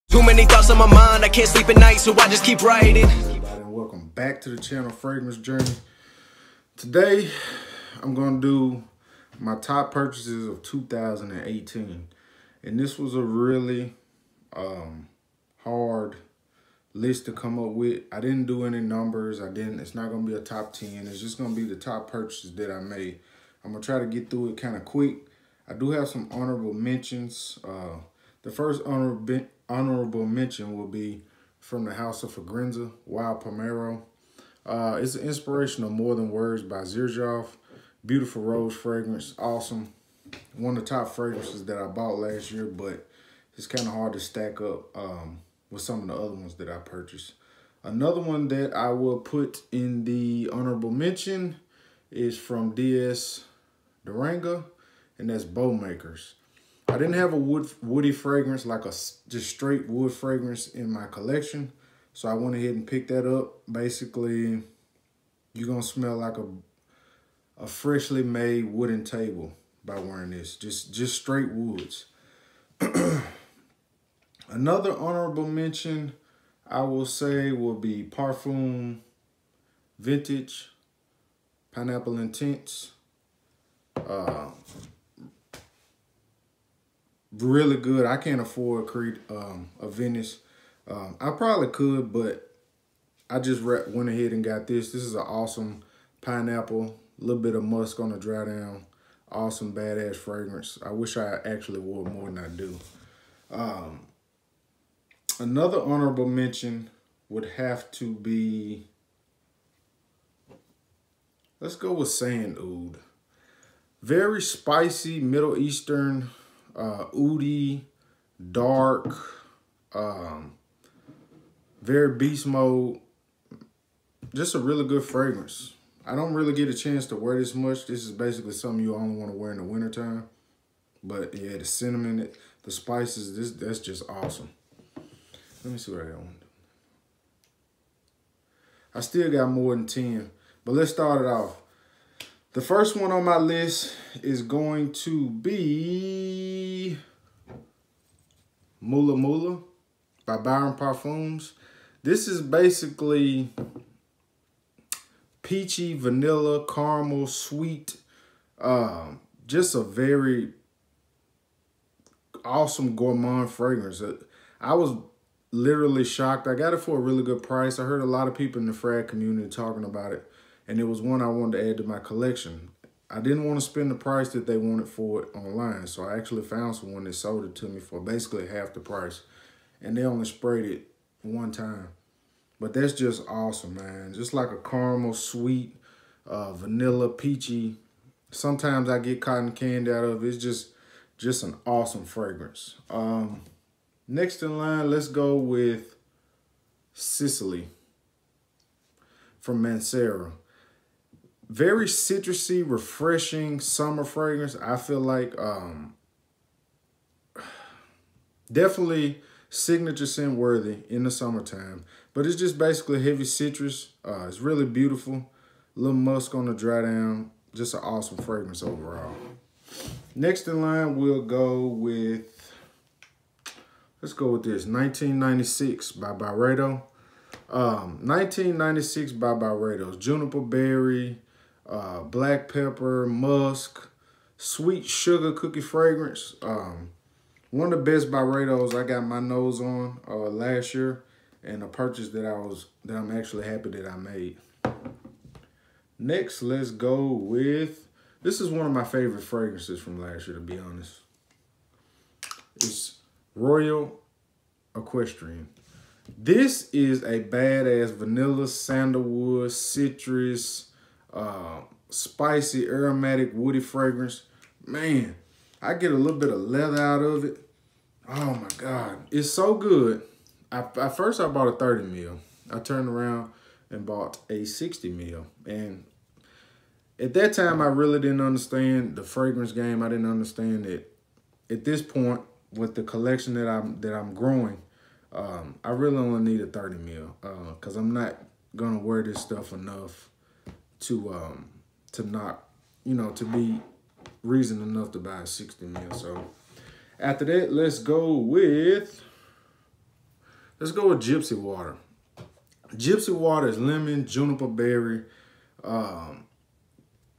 Too many thoughts on my mind, I can't sleep at night, so I just keep writing. Everybody, and welcome back to the channel, Fragrance Journey. Today, I'm gonna do my top purchases of 2018. And this was a really hard list to come up with. I didn't do any numbers. It's not gonna be a top 10. It's just gonna be the top purchases that I made. I'm gonna try to get through it kind of quick. I do have some honorable mentions. The first honorable mention will be from the House of Fragrance, Wild Pomelo. It's an inspiration of More Than Words by Xerjoff. Beautiful rose fragrance, awesome. One of the top fragrances that I bought last year, but it's kind of hard to stack up with some of the other ones that I purchased. Another one that I will put in the honorable mention is from DS Duranga, and that's Bowmakers. I didn't have a woody fragrance, like a just straight wood fragrance in my collection, so I went ahead and picked that up. Basically, you're gonna smell like a freshly made wooden table by wearing this. Just straight woods. Another honorable mention I will say will be Parfum Vintage Pineapple Intense. Really good. I can't afford a Venice. I probably could, but I just went ahead and got this. This is an awesome pineapple, a little bit of musk on the dry down. Awesome, badass fragrance. I wish I actually wore more than I do. Another honorable mention would have to be, let's go with Sand Oud. Very spicy Middle Eastern, oudi, dark, very beast mode. Just a really good fragrance. I don't really get a chance to wear this much. This is basically something you only want to wear in the wintertime. But yeah, the cinnamon, the spices, that's just awesome. Let me see what I got. I still got more than 10, but let's start it off. The first one on my list is going to be Mula Mula by Byron Parfums. This is basically peachy, vanilla, caramel, sweet. Just a very awesome gourmand fragrance. I was literally shocked. I got it for a really good price. I heard a lot of people in the frag community talking about it, and it was one I wanted to add to my collection. I didn't want to spend the price that they wanted for it online, so I actually found someone that sold it to me for basically half the price, and they only sprayed it one time. But that's just awesome, man. Just like a caramel, sweet, vanilla, peachy. Sometimes I get cotton candy out of it. It's just an awesome fragrance. Next in line, let's go with Sicily from Mancera. Very citrusy, refreshing summer fragrance. I feel like definitely signature scent worthy in the summertime. But it's just basically heavy citrus. It's really beautiful. A little musk on the dry down. Just an awesome fragrance overall. Next in line, we'll go with, let's go with this, 1996 by Byredo. 1996 by Byredo. Juniper berry, black pepper, musk, sweet sugar cookie fragrance. One of the best Byredos I got my nose on last year, and a purchase that I'm actually happy that I made. Next, let's go with, this is one of my favorite fragrances from last year, to be honest. It's Royal Equestrian. This is a badass vanilla, sandalwood, citrus, spicy, aromatic, woody fragrance. Man, I get a little bit of leather out of it. Oh my God, it's so good. At first I bought a 30 mil. I turned around and bought a 60 mil. And at that time, I really didn't understand the fragrance game. I didn't understand it. At this point, with the collection that I'm growing, I really only need a 30 mil because I'm not gonna wear this stuff enough to not, to be reason enough to buy a 60 mil. So after that, let's go with Let's go with Gypsy Water. Gypsy Water is lemon, juniper berry,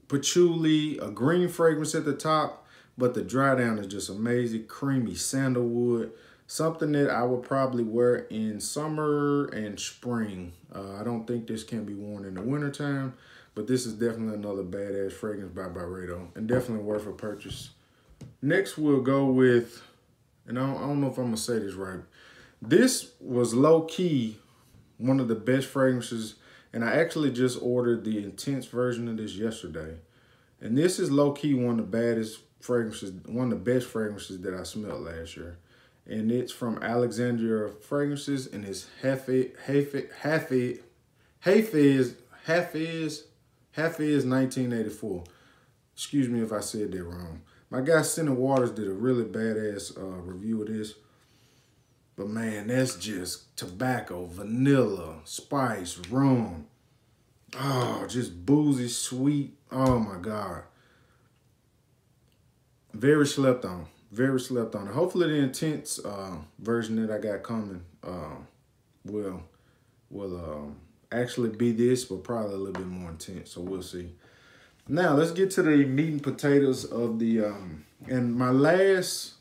patchouli, a green fragrance at the top, but the dry down is just amazing. Creamy sandalwood, something that I would probably wear in summer and spring. I don't think this can be worn in the wintertime, but this is definitely another badass fragrance by Byredo and definitely worth a purchase. Next, we'll go with, and I don't know if I'm gonna say this right. This was low-key one of the best fragrances, and I actually just ordered the intense version of this yesterday. And this is low-key one of the baddest fragrances, one of the best fragrances that I smelled last year. And it's from Alexandria Fragrances, and it's Hafez 1984. Excuse me if I said that wrong. My guy Scented Waters did a really badass review of this. But man, that's just tobacco, vanilla, spice, rum. Oh, just boozy, sweet. Oh my God. Very slept on. Very slept on. Hopefully the intense version that I got coming will actually be this, but probably a little bit more intense. So we'll see. Now let's get to the meat and potatoes of the and my last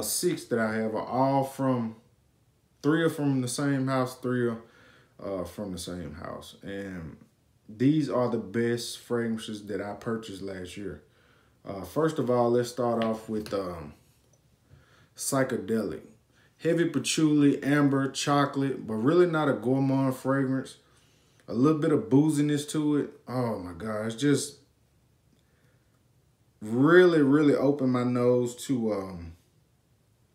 6 that I have are all from, 3 are from the same house, 3 are from the same house. And these are the best fragrances that I purchased last year. First of all, let's start off with Psychedelic. Heavy patchouli, amber, chocolate, but really not a gourmand fragrance. A little bit of booziness to it. Oh my God, it's just really, really opened my nose to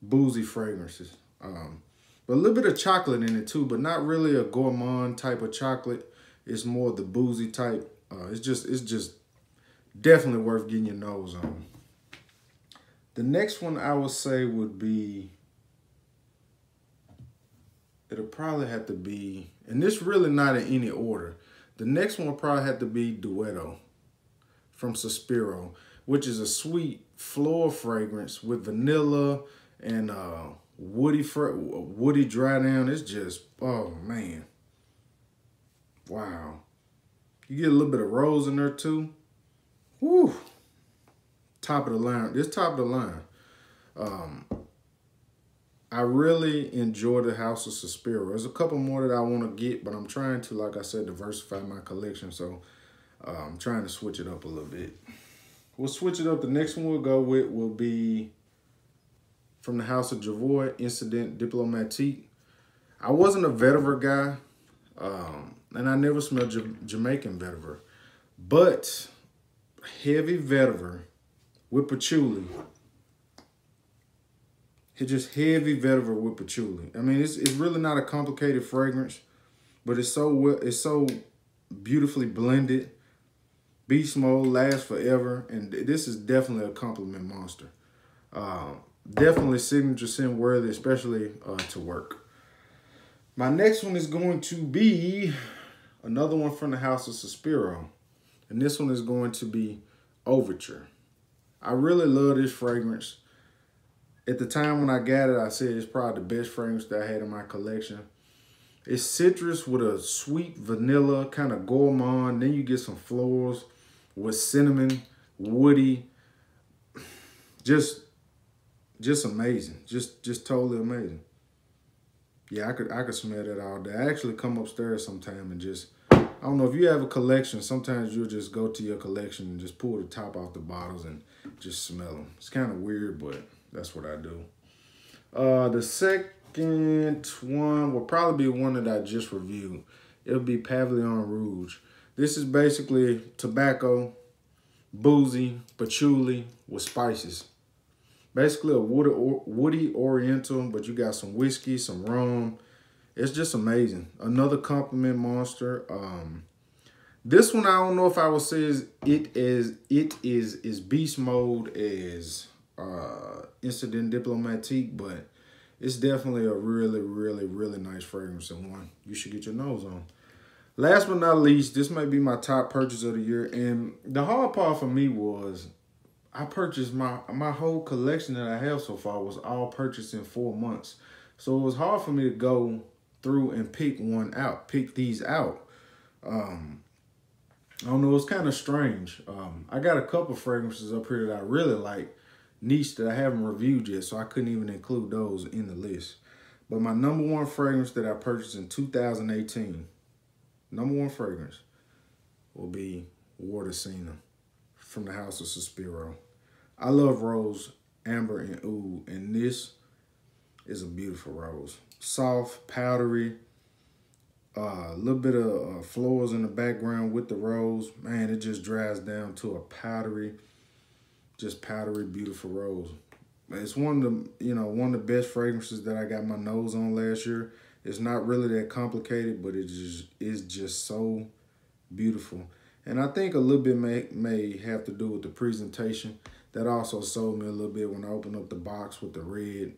boozy fragrances. But a little bit of chocolate in it too, but not really a gourmand type of chocolate. It's more the boozy type. It's just definitely worth getting your nose on. The next one I would say would be, it'll probably have to be, and this really not in any order. The next one will probably have to be Duetto from Suspiro, which is a sweet floral fragrance with vanilla and woody dry down. It's just, oh man. Wow. You get a little bit of rose in there too. Woo. Top of the line. This top of the line. I really enjoy the House of Suspiro. There's a couple more that I want to get, but I'm trying to, like I said, diversify my collection. So I'm trying to switch it up a little bit. We'll switch it up. The next one we'll go with will be from the House of Javoy, Incident Diplomatique. I wasn't a vetiver guy, and I never smelled Jamaican vetiver, but heavy vetiver with patchouli. It's just heavy vetiver with patchouli. I mean, it's really not a complicated fragrance, but it's so beautifully blended. Beast mode lasts forever, and this is definitely a compliment monster. Definitely signature scent worthy, especially to work. My next one is going to be another one from the House of Suspiro, and this one is going to be Overture. I really love this fragrance. At the time when I got it, I said it's probably the best fragrance that I had in my collection. It's citrus with a sweet vanilla, kind of gourmand. Then you get some florals with cinnamon, woody. Just amazing. Just totally amazing. Yeah, I could smell that all day. I actually come upstairs sometime and just, I don't know, if you have a collection, sometimes you'll just go to your collection and just pull the top off the bottles and just smell them. It's kind of weird, but that's what I do. The second one will probably be one that I just reviewed. It'll be Pavillon Rouge. This is basically tobacco, boozy, patchouli with spices. Basically a woody oriental, but you got some whiskey, some rum. It's just amazing. Another compliment monster. This one I don't know if I would say it is beast mode as Incident Diplomatique, but it's definitely a really, really, really nice fragrance and one you should get your nose on. Last but not least, this might be my top purchase of the year, and the hard part for me was I purchased my whole collection that I have so far was all purchased in 4 months. So it was hard for me to go through and pick these out. I don't know, it's kind of strange. I got a couple fragrances up here that I really like, niche, that I haven't reviewed yet, so I couldn't even include those in the list. But my number one fragrance that I purchased in 2018, number one fragrance, will be Wardesina from the House of Suspiro. I love rose, amber, and oud, and this is a beautiful rose. Soft, powdery, a little bit of florals in the background with the rose. Man, it just dries down to a powdery, beautiful rose. It's one of the best fragrances that I got my nose on last year. It's not really that complicated, but it is just so beautiful. And I think a little bit may have to do with the presentation. That also sold me a little bit when I opened up the box with the red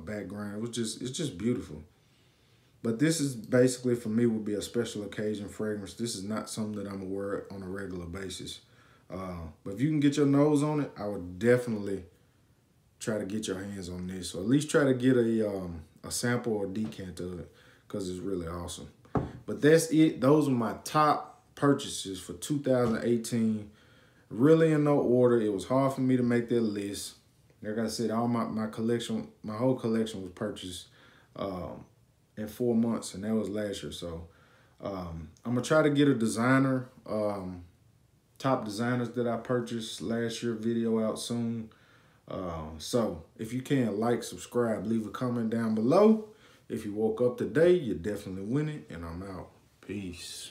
background. It's just beautiful. But this is basically, for me, would be a special occasion fragrance. This is not something that I'm gonna wear on a regular basis. But if you can get your nose on it, I would definitely try to get your hands on this, or at least try to get a sample or decant of it, because it's really awesome. But that's it. Those are my top purchases for 2018. Really in no order. It was hard for me to make that list. Like I said, all my collection, my whole collection was purchased in 4 months, and that was last year. So I'm gonna try to get a designer, top designers that I purchased last year video out soon. So if you can, like, subscribe, leave a comment down below. If you woke up today, you're definitely winning, and I'm out. Peace.